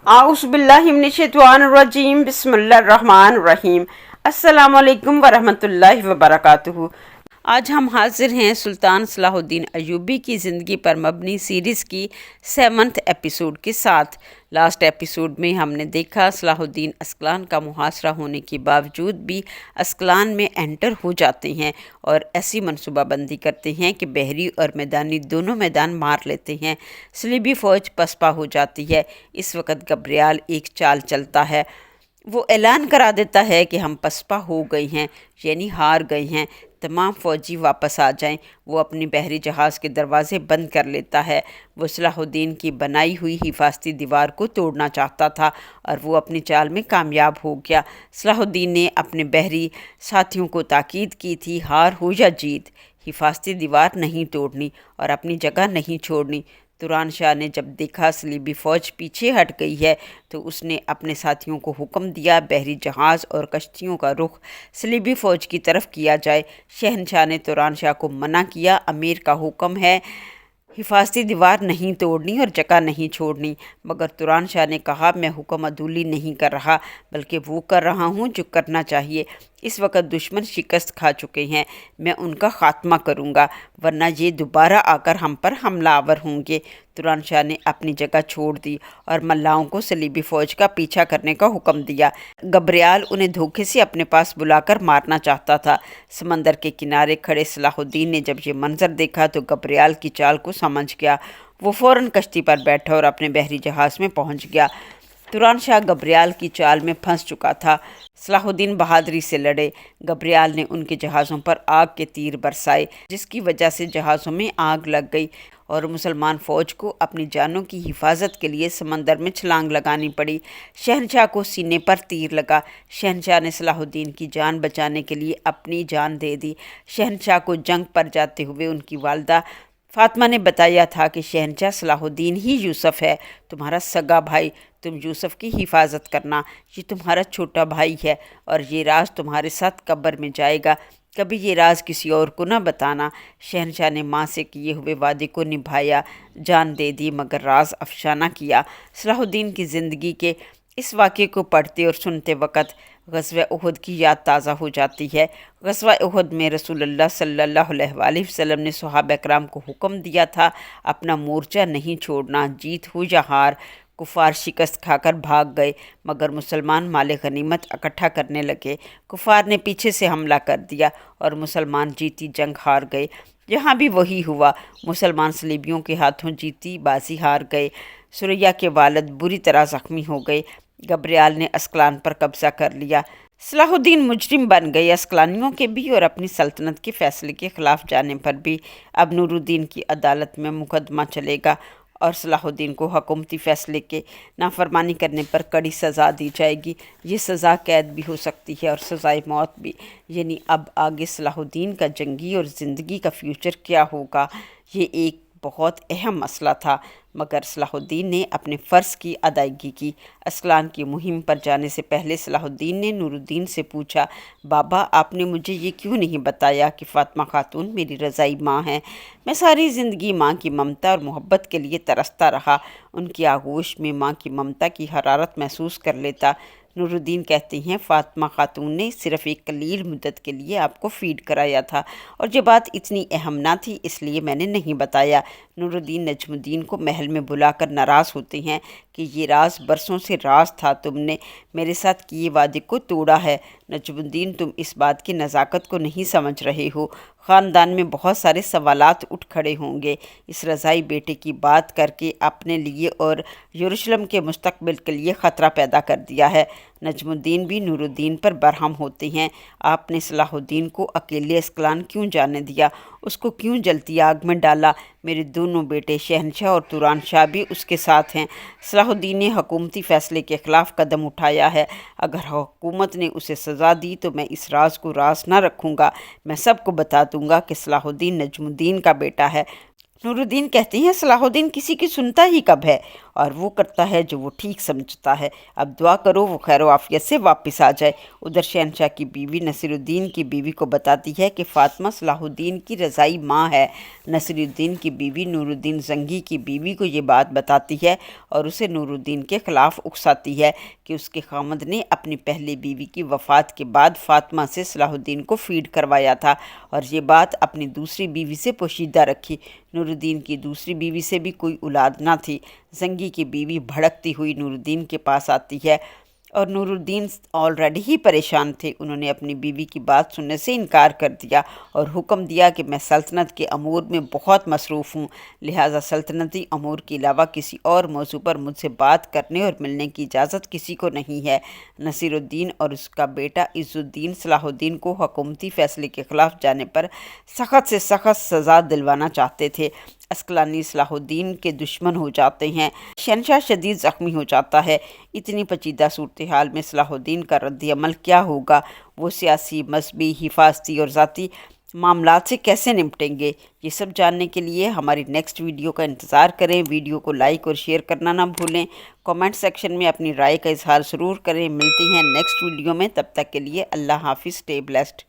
आउज़ बिल्लाहि मिनश्शैतानिर्रजीम बिस्मिल्लाहिर्रहमानिर्रहीम। अस्सलामु अलैकुम वरहमतुल्लाहि वबरकातुहू। आज हम हाजिर हैं सुल्तान सलाहुद्दीन अय्यूबी की ज़िंदगी पर मबनी सीरीज़ की 7th एपिसोड के साथ। लास्ट एपिसोड में हमने देखा सलाहुद्दीन अस्कलान का मुहासरा होने के बावजूद भी अस्कलान में एंटर हो जाते हैं और ऐसी मनसूबाबंदी करते हैं कि बहरी और मैदानी दोनों मैदान मार लेते हैं। सलीबी फ़ौज पसपा हो जाती है। इस वक्त गब्रियाल एक चाल चलता है। वो ऐलान करा देता है कि हम पसपा हो गए हैं, यानी हार गए हैं, तमाम फ़ौजी वापस आ जाएं। वो अपनी बहरी जहाज़ के दरवाज़े बंद कर लेता है। वो सलाहुद्दीन की बनाई हुई हिफाजती दीवार को तोड़ना चाहता था और वो अपनी चाल में कामयाब हो गया। सलाहुद्दीन ने अपने बहरी साथियों को ताकीद की थी, हार हो या जीत, हिफाजती दीवार नहीं तोड़नी और अपनी जगह नहीं छोड़नी। तुरान शाह ने जब देखा सलीबी फ़ौज पीछे हट गई है तो उसने अपने साथियों को हुक्म दिया बहरी जहाज़ और कश्तियों का रुख सलीबी फ़ौज की तरफ किया जाए। शहनशाह ने तुरान शाह को मना किया, अमीर का हुक्म है, हिफाजती दीवार नहीं तोड़नी और जगह नहीं छोड़नी। मगर तुरान शाह ने कहा, मैं हुक्म अदूली नहीं कर रहा बल्कि वो कर रहा हूँ जो करना चाहिए। इस वक्त दुश्मन शिकस्त खा चुके हैं, मैं उनका ख़ात्मा करूँगा वरना ये दोबारा आकर हम पर हमलावर होंगे। तुरान शाह ने अपनी जगह छोड़ दी और मल्लाहों को सलीबी फ़ौज का पीछा करने का हुक्म दिया। गब्रियाल उन्हें धोखे से अपने पास बुलाकर मारना चाहता था। समंदर के किनारे खड़े सलाहुद्दीन ने जब ये मंजर देखा तो गब्रियाल की चाल को समझ गया। वो फ़ौरन कश्ती पर बैठा और अपने बहरी जहाज़ में पहुंच गया। तुरान शाह गब्रियाल की चाल में फंस चुका था। सलाहुद्दीन बहादुरी से लड़े। गब्रियाल ने उनके जहाज़ों पर आग के तीर बरसाए, जिसकी वजह से जहाज़ों में आग लग गई और मुसलमान फ़ौज को अपनी जानों की हिफाजत के लिए समंदर में छलांग लगानी पड़ी। शहनशाह को सीने पर तीर लगा। शहनशाह ने सलाहुद्दीन की जान बचाने के लिए अपनी जान दे दी। शहनशाह को जंग पर जाते हुए उनकी वालदा फ़ातिमा ने बताया था कि शहनशाह सलाहुद्दीन ही यूसुफ़ है, तुम्हारा सगा भाई। तुम यूसुफ़ की हिफाजत करना, ये तुम्हारा छोटा भाई है और ये राज तुम्हारे साथ कब्र में जाएगा, कभी ये राज किसी और को ना बताना। शहनशाह ने माँ से किए हुए वादे को निभाया, जान दे दी मगर राज अफशाना किया। सलाहुद्दीन की ज़िंदगी के इस वाक़े को पढ़ते और सुनते वक़्त ग़ज़वा उहद की याद ताज़ा हो जाती है। ग़ज़वा उहद में रसूलुल्लाह सल्लल्लाहु अलैहि वसल्लम ने सहाबा कराम को हुक्म दिया था, अपना मोर्चा नहीं छोड़ना, जीत हो या हार। कुफ़ार शिकस्त खाकर भाग गए मगर मुसलमान माल गनीमत इकट्ठा करने लगे। कुफ़ार ने पीछे से हमला कर दिया और मुसलमान जीती जंग हार गए। यहाँ भी वही हुआ, मुसलमान सलीबियों के हाथों जीती बाजी हार गए। सुरैया के वालिद बुरी तरह ज़ख्मी हो गए। गब्रियाल ने अस्कलान पर कब्ज़ा कर लिया। सलाहुद्दीन मुजरिम बन गए, अस्कलानियों के भी और अपनी सल्तनत के फ़ैसले के ख़िलाफ़ जाने पर भी। अब नूरुद्दीन की अदालत में मुकदमा चलेगा और सलाहुद्दीन को हुकूमती फ़ैसले के नाफरमानी करने पर कड़ी सज़ा दी जाएगी। ये सज़ा कैद भी हो सकती है और सज़ाए मौत भी। यानी अब आगे सलाहुद्दीन का जंगी और ज़िंदगी का फ्यूचर क्या होगा, ये एक बहुत अहम मसला था। मगर सलाहुद्दीन ने अपने फ़र्ज़ की अदायगी की। अस्कलान की मुहिम पर जाने से पहले सलाहुद्दीन ने नूरुद्दीन से पूछा, बाबा आपने मुझे ये क्यों नहीं बताया कि फ़ातिमा खातून मेरी रज़ाई माँ है। मैं सारी ज़िंदगी माँ की ममता और मोहब्बत के लिए तरसता रहा, उनकी आगोश में माँ की ममता की हरारत महसूस कर लेता। नूरुद्दीन कहते हैं, फ़ातिमा खातून ने सिर्फ़ एक कलील मुद्दत के लिए आपको फ़ीड कराया था और ये बात इतनी अहम ना थी, इसलिए मैंने नहीं बताया। नूरुद्दीन नजमुद्दीन को महल में बुलाकर नाराज़ होते हैं कि ये राज बरसों से राज था, तुमने मेरे साथ किए वादे को तोड़ा है। नजमुद्दीन, तुम इस बात की नज़ाकत को नहीं समझ रहे हो। ख़ानदान में बहुत सारे सवालात उठ खड़े होंगे। इस रज़ाई बेटे की बात करके अपने लिए और यरूशलेम के मुस्तकबिल के लिए ख़तरा पैदा कर दिया है। नजमुद्दीन भी नूरुद्दीन पर बरहम होते हैं। आपने सलाहुद्दीन को अकेले अस्कलान क्यों जाने दिया, उसको क्यों जलती आग में डाला। मेरे दोनों बेटे शहनशाह और तुरान शाह भी उसके साथ हैं। सलाहुद्दीन ने हुकूमती फ़ैसले के ख़िलाफ़ कदम उठाया है। अगर हुकूमत ने उसे सज़ा दी तो मैं इस राज को राज ना रखूँगा, मैं सबको बता दूँगा कि सलाहुद्दीन नजमुद्दीन का बेटा है। नूरुद्दीन कहते हैं सलाहुद्दीन किसी की सुनता ही कब है, और वो करता है जो वो ठीक समझता है। अब दुआ करो वो खैर आफियत से वापस आ जाए। उधर शहनशाह की बीवी नसीरुद्दीन की बीवी को बताती है कि फ़ातिमा सलाहुद्दीन की रज़ाई माँ है। नसीरुद्दीन की बीवी नूरुद्दीन ज़ंगी की बीवी को ये बात बताती है और उसे नूरुद्दीन के ख़िलाफ़ उकसाती है कि उसके खामद ने अपनी पहली बीवी की वफ़ात के बाद फ़ातिमा से सलाहुद्दीन को फ़ीड करवाया था और ये बात अपनी दूसरी बीवी से पोशीदा रखी। नूरुद्दीन की दूसरी बीवी से भी कोई औलाद ना थी। ज़ंगी की बीवी भड़कती हुई नूरुद्दीन के पास आती है और नूरुद्दीन ऑलरेडी ही परेशान थे। उन्होंने अपनी बीवी की बात सुनने से इनकार कर दिया और हुक्म दिया कि मैं सल्तनत के अमूर में बहुत मसरूफ़ हूँ, लिहाजा सल्तनती अमूर के अलावा किसी और मौजू पर मुझसे बात करने और मिलने की इजाज़त किसी को नहीं है। नसीरुद्दीन और उसका बेटा इज़्ज़ुद्दीन सलाहुद्दीन को हुकूमती फ़ैसले के ख़िलाफ़ जाने पर सख़्त से सख़्त सज़ा दिलवाना चाहते थे। अस्कलानी सलाहुद्दीन के दुश्मन हो जाते हैं। शहनशाह शदीद ज़ख्मी हो जाता है। इतनी पेचीदा सूरत हाल में सलाहुद्दीन का रद्द-ए-अमल क्या होगा? वो सियासी, मजहबी, हिफाजती और ज़ाती मामलात से कैसे निपटेंगे? ये सब जानने के लिए हमारी नेक्स्ट वीडियो का इंतज़ार करें। वीडियो को लाइक और शेयर करना ना भूलें। कमेंट सेक्शन में अपनी राय का इजहार ज़रूर करें। मिलती हैं नेक्स्ट वीडियो में, तब तक के लिए अल्लाह हाफिज़। Stay blessed.